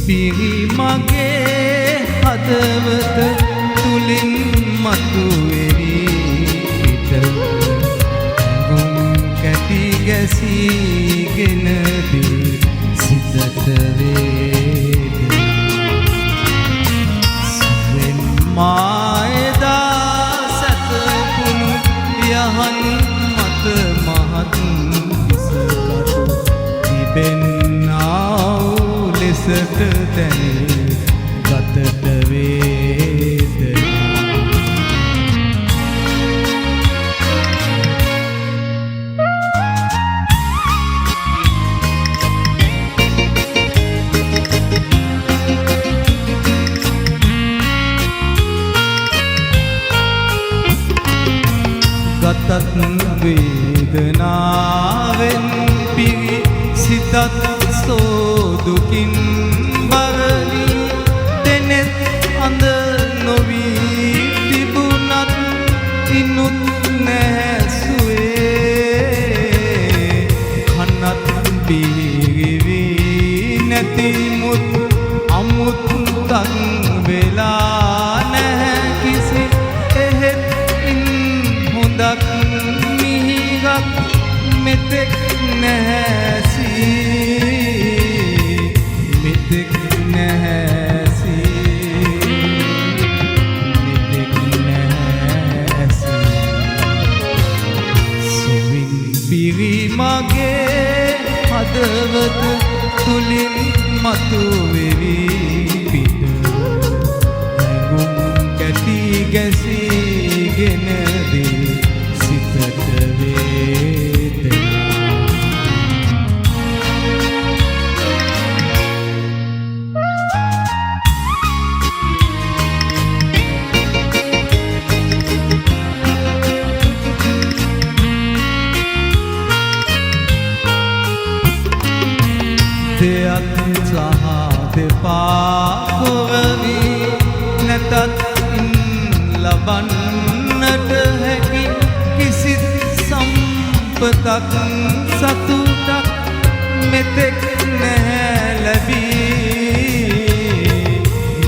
පිරි මගේ හදවත තුලින් මතුවෙවි පිට ගුම් කැටි ගැසීගෙන දී සිතට වේදෙන මායදා සැතපුණු යහන් මත මහත් විසකටු තිබෙන්නා වූ ලෙසට දැනේ ගතට වේදනා ගතත් වේදනාවෙන් පිරි සිතත් සෝදුකින් බරණි දෙනෙත් අඳ නොවී තිබුණත් ඉනුත් නැසුවේ කනත් බිහිවි නැතිමුත් අමුත්තන් වෙලා නැහැ කිසි එහෙත් හොඳක් මිහිරක් මෙතෙක් නැහැසී මෙතෙක් නැහැසී මෙතෙක් නැහැසී සුවින් පිරි මගේ හදවත තුලින් මතුවෙවි පිට ගුම් කැටි ගැසීගෙන දී සිතට වේදනා දෙයක් සහ දෙපා කොරවි නැතත් ලබන්නට හැකි කිසිත් සම්පතක් සතුටක් මෙතෙක් නැහැ ලැබී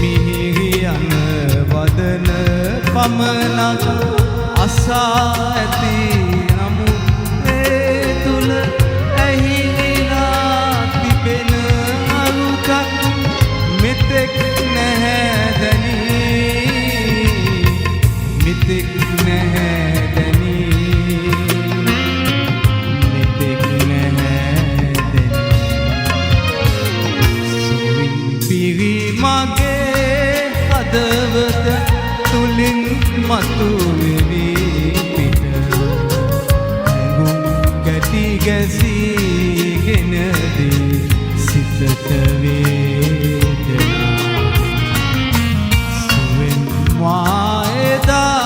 මිහිරි යන වදන පමණක් අසා ඇති නමුත් ඒ තුල ඇහිලා තිබෙන අරුතක් මෙතෙක් නැහැ දැනී මෙතෙක් නැහැ දැනී මෙතෙක් නැහැ දැනී සුවින් පිරි මගේ හදවත තුලින් මතුවෙවි පිට ගුම් කැටි ගැසීගෙන දී සිතට වේදනා සුවෙන් මායදා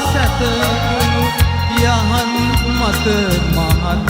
සැතපුණු යහන් මත මහත්